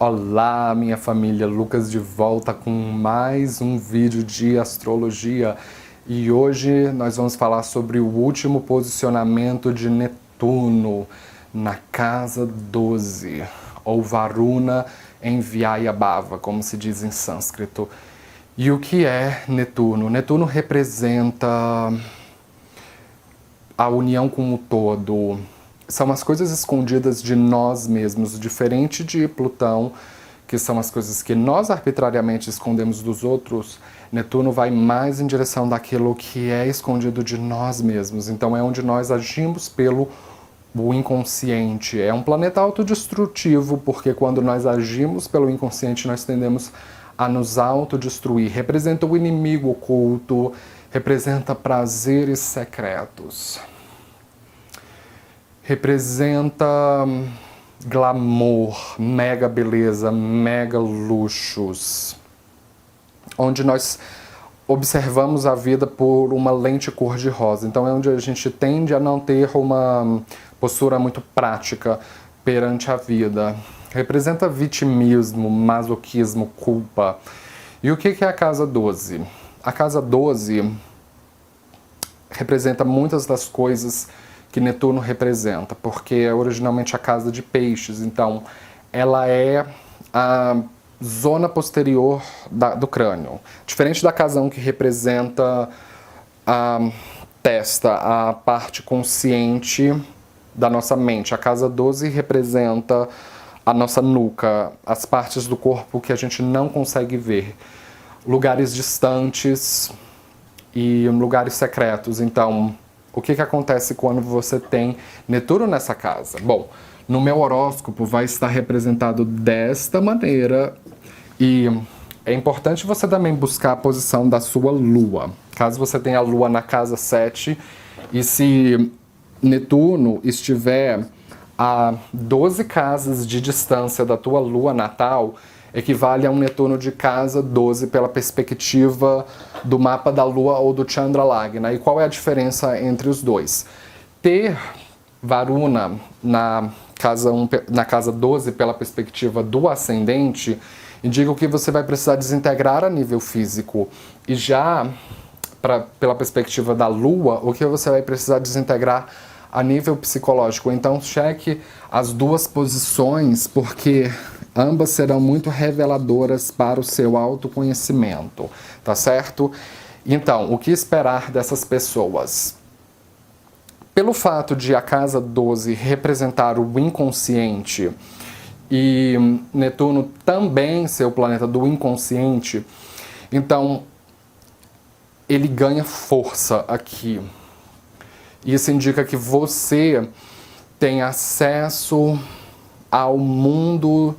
Olá, minha família, Lucas de volta com mais um vídeo de astrologia e hoje nós vamos falar sobre o último posicionamento de Netuno na casa 12, ou Varuna em Vyayabhava, como se diz em sânscrito. E o que é Netuno? Netuno representa a união com o todo. São as coisas escondidas de nós mesmos, diferente de Plutão, que são as coisas que nós arbitrariamente escondemos dos outros. Netuno vai mais em direção daquilo que é escondido de nós mesmos. Então é onde nós agimos pelo inconsciente. É um planeta autodestrutivo, porque quando nós agimos pelo inconsciente, nós tendemos a nos autodestruir. Representa o inimigo oculto, representa prazeres secretos. Representa glamour, mega beleza, mega luxos, onde nós observamos a vida por uma lente cor-de-rosa. Então é onde a gente tende a não ter uma postura muito prática perante a vida. Representa vitimismo, masoquismo, culpa. E o que é a casa 12? A casa 12 representa muitas das coisas que Netuno representa, porque é originalmente a casa de peixes, então ela é a zona posterior do crânio. Diferente da casa 1, que representa a testa, a parte consciente da nossa mente, a casa 12 representa a nossa nuca, as partes do corpo que a gente não consegue ver, lugares distantes e lugares secretos. Então, o que acontece quando você tem Netuno nessa casa? Bom, no meu horóscopo vai estar representado desta maneira e é importante você também buscar a posição da sua lua. Caso você tenha a lua na casa 7 e se Netuno estiver a 12 casas de distância da tua lua natal, equivale a um Netuno de casa 12 pela perspectiva do mapa da Lua ou do Chandralagna. E qual é a diferença entre os dois? Ter Varuna na casa 12 pela perspectiva do ascendente indica que você vai precisar desintegrar a nível físico. E já pela perspectiva da Lua, o que você vai precisar desintegrar a nível psicológico. Então cheque as duas posições, porque ambas serão muito reveladoras para o seu autoconhecimento, tá certo? Então, o que esperar dessas pessoas? Pelo fato de a casa 12 representar o inconsciente e Netuno também ser o planeta do inconsciente, então ele ganha força aqui. Isso indica que você tem acesso ao mundo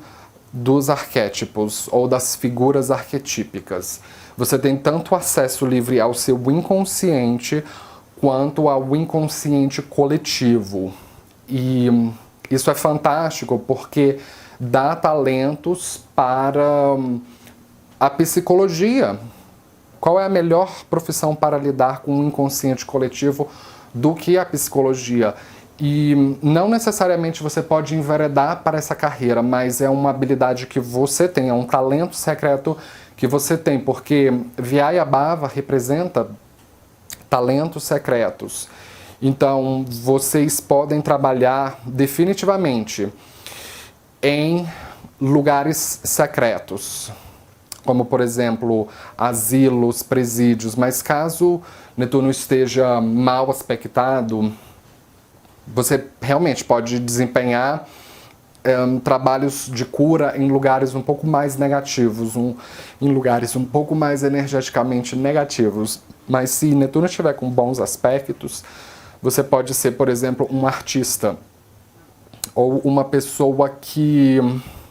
dos arquétipos ou das figuras arquetípicas. Você tem tanto acesso livre ao seu inconsciente quanto ao inconsciente coletivo. E isso é fantástico porque dá talentos para a psicologia. Qual é a melhor profissão para lidar com o inconsciente coletivo do que a psicologia? E não necessariamente você pode enveredar para essa carreira, mas é uma habilidade que você tem, é um talento secreto que você tem, porque Vyayabhava representa talentos secretos. Então, vocês podem trabalhar definitivamente em lugares secretos, como, por exemplo, asilos, presídios, mas caso Netuno esteja mal aspectado, você realmente pode desempenhar trabalhos de cura em lugares um pouco mais negativos, em lugares um pouco mais energeticamente negativos. Mas se Netuno estiver com bons aspectos, você pode ser, por exemplo, um artista ou uma pessoa que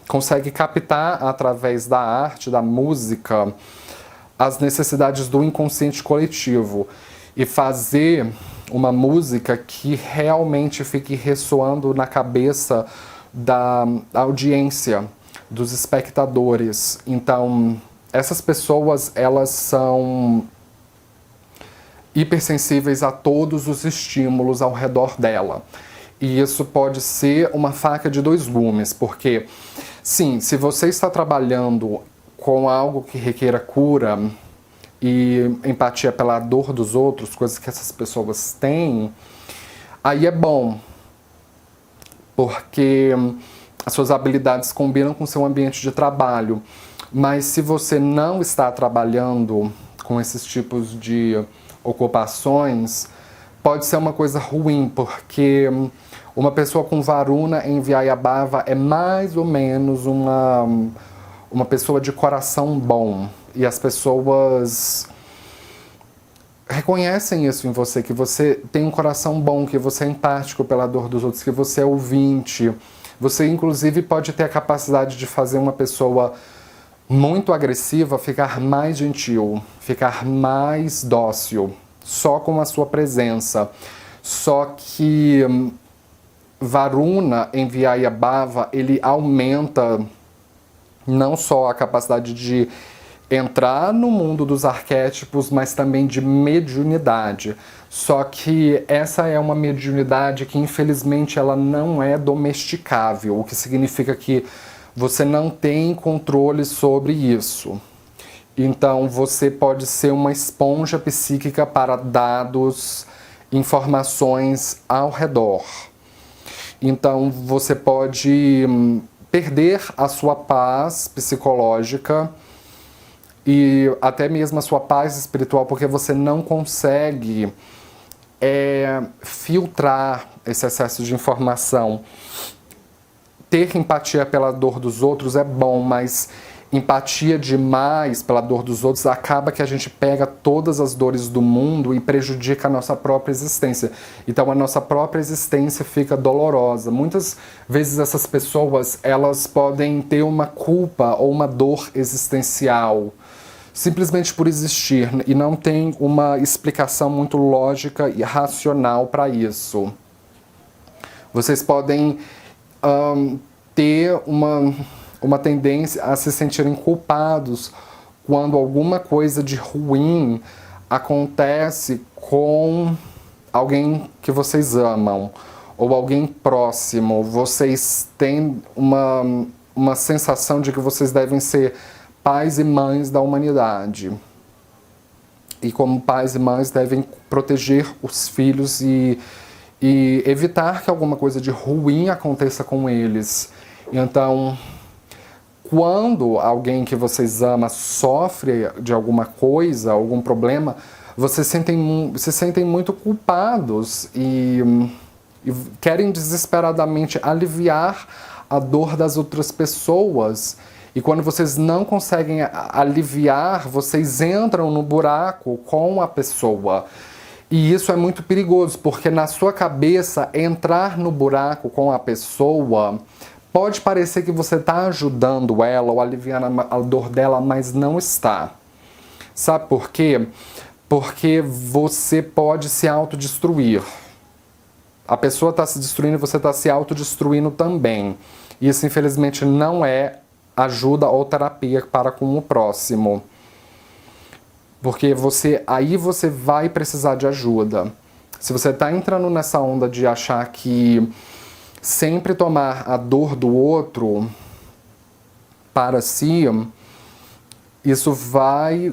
consegue captar através da arte, da música, as necessidades do inconsciente coletivo e fazer uma música que realmente fique ressoando na cabeça da audiência, dos espectadores. Então, essas pessoas, elas são hipersensíveis a todos os estímulos ao redor dela. E isso pode ser uma faca de dois gumes, porque Sim, se você está trabalhando com algo que requer cura e empatia pela dor dos outros, coisas que essas pessoas têm, aí é bom, porque as suas habilidades combinam com o seu ambiente de trabalho. Mas se você não está trabalhando com esses tipos de ocupações, pode ser uma coisa ruim, porque uma pessoa com Varuna em Vyayabhava é mais ou menos uma pessoa de coração bom. E as pessoas reconhecem isso em você, que você tem um coração bom, que você é empático pela dor dos outros, que você é ouvinte. Você, inclusive, pode ter a capacidade de fazer uma pessoa muito agressiva ficar mais gentil, ficar mais dócil, só com a sua presença. Só que Varuna em Vyayabhava, ele aumenta não só a capacidade de entrar no mundo dos arquétipos, mas também de mediunidade. Só que essa é uma mediunidade que, infelizmente, ela não é domesticável, o que significa que você não tem controle sobre isso. Então, você pode ser uma esponja psíquica para dados, informações ao redor. Então, você pode perder a sua paz psicológica e até mesmo a sua paz espiritual, porque você não consegue filtrar esse excesso de informação. Ter empatia pela dor dos outros é bom, mas empatia demais pela dor dos outros acaba que a gente pega todas as dores do mundo e prejudica a nossa própria existência. Então a nossa própria existência fica dolorosa. Muitas vezes essas pessoas, elas podem ter uma culpa ou uma dor existencial simplesmente por existir e não tem uma explicação muito lógica e racional para isso. Vocês podem ter uma tendência a se sentirem culpados quando alguma coisa de ruim acontece com alguém que vocês amam ou alguém próximo. Vocês têm uma sensação de que vocês devem ser pais e mães da humanidade. E como pais e mães devem proteger os filhos e evitar que alguma coisa de ruim aconteça com eles. Então, quando alguém que vocês amam sofre de alguma coisa, algum problema, vocês se sentem muito culpados e querem desesperadamente aliviar a dor das outras pessoas. E quando vocês não conseguem aliviar, vocês entram no buraco com a pessoa. E isso é muito perigoso, porque na sua cabeça, entrar no buraco com a pessoa pode parecer que você está ajudando ela ou aliviando a dor dela, mas não está. Sabe por quê? Porque você pode se autodestruir. A pessoa está se destruindo e você está se autodestruindo também. Isso, infelizmente, não é ajuda ou terapia para com o próximo. Porque aí você vai precisar de ajuda. Se você está entrando nessa onda de achar que sempre tomar a dor do outro para si, isso vai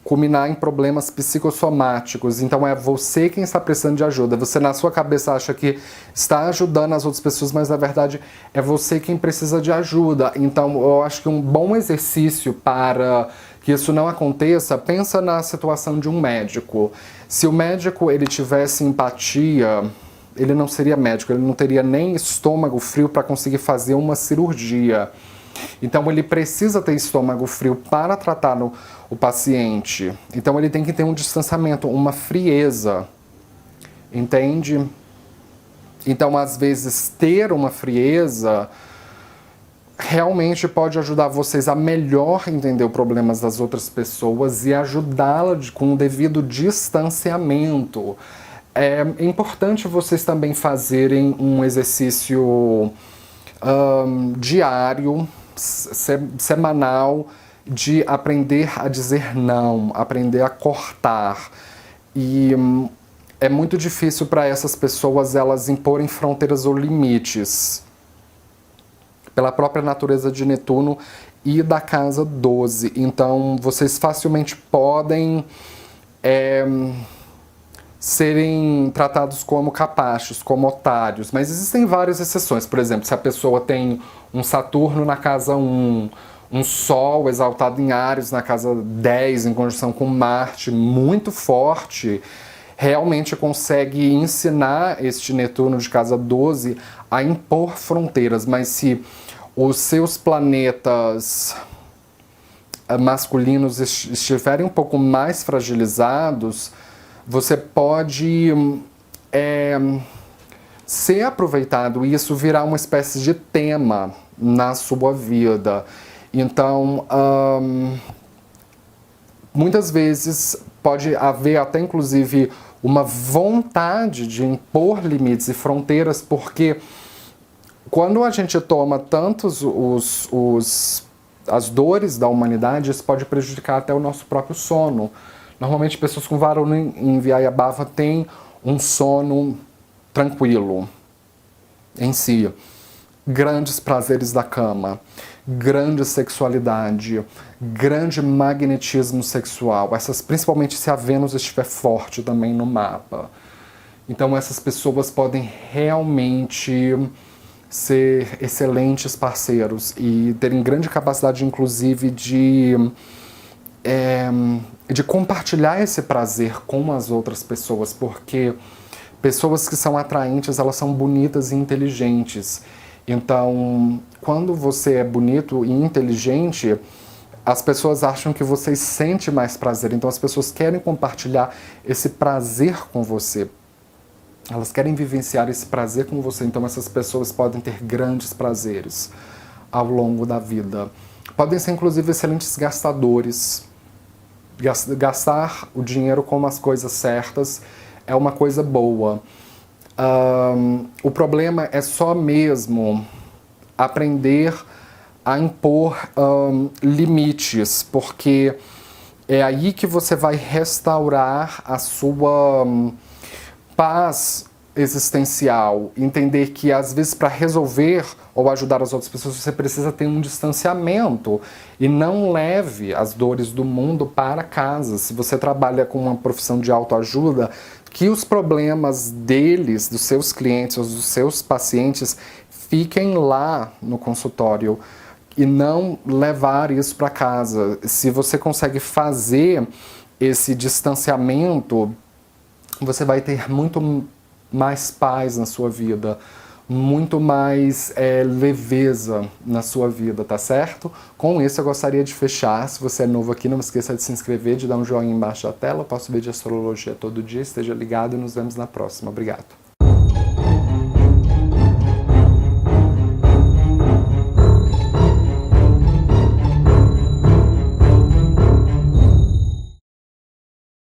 culminar em problemas psicossomáticos. Então é você quem está precisando de ajuda. Você na sua cabeça acha que está ajudando as outras pessoas, mas na verdade é você quem precisa de ajuda. Então eu acho que um bom exercício para que isso não aconteça, pensa na situação de um médico. Se o médico ele tivesse empatia, ele não seria médico, ele não teria nem estômago frio para conseguir fazer uma cirurgia. Então ele precisa ter estômago frio para tratar o paciente. Então ele tem que ter um distanciamento, uma frieza. Entende? Então às vezes ter uma frieza realmente pode ajudar vocês a melhor entender os problemas das outras pessoas e ajudá-la com o devido distanciamento. É importante vocês também fazerem um exercício diário, semanal, de aprender a dizer não, aprender a cortar. E é muito difícil para essas pessoas elas imporem fronteiras ou limites. pela própria natureza de Netuno e da casa 12. Então, vocês facilmente podem serem tratados como capachos, como otários, mas existem várias exceções. Por exemplo, se a pessoa tem um Saturno na casa 1, um Sol exaltado em Áries na casa 10, em conjunção com Marte, muito forte, realmente consegue ensinar este Netuno de casa 12 a impor fronteiras. Mas se os seus planetas masculinos estiverem um pouco mais fragilizados, você pode ser aproveitado e isso virar uma espécie de tema na sua vida. Então, muitas vezes pode haver até inclusive uma vontade de impor limites e fronteiras, porque quando a gente toma tantos as dores da humanidade, isso pode prejudicar até o nosso próprio sono. Normalmente, pessoas com Varuna em Vyayabhava têm um sono tranquilo em si. Grandes prazeres da cama, grande sexualidade, grande magnetismo sexual. Principalmente se a Vênus estiver forte também no mapa. Então, essas pessoas podem realmente ser excelentes parceiros e terem grande capacidade, inclusive, de compartilhar esse prazer com as outras pessoas, porque pessoas que são atraentes, elas são bonitas e inteligentes. Então, quando você é bonito e inteligente, as pessoas acham que você sente mais prazer. Então, as pessoas querem compartilhar esse prazer com você. Elas querem vivenciar esse prazer com você. Então, essas pessoas podem ter grandes prazeres ao longo da vida. Podem ser, inclusive, excelentes gastadores. Gastar o dinheiro com as coisas certas é uma coisa boa. O problema é só mesmo aprender a impor limites, porque é aí que você vai restaurar a sua paz existencial. Entender que, às vezes, para resolver ou ajudar as outras pessoas, você precisa ter um distanciamento e não leve as dores do mundo para casa. Se você trabalha com uma profissão de autoajuda, que os problemas deles, dos seus clientes, dos seus pacientes, fiquem lá no consultório e não levar isso para casa. Se você consegue fazer esse distanciamento, você vai ter muito mais paz na sua vida, muito mais leveza na sua vida, tá certo? Com isso eu gostaria de fechar. Se você é novo aqui, não esqueça de se inscrever, de dar um joinha embaixo da tela. Eu posto vídeo de astrologia todo dia, esteja ligado e nos vemos na próxima. Obrigado.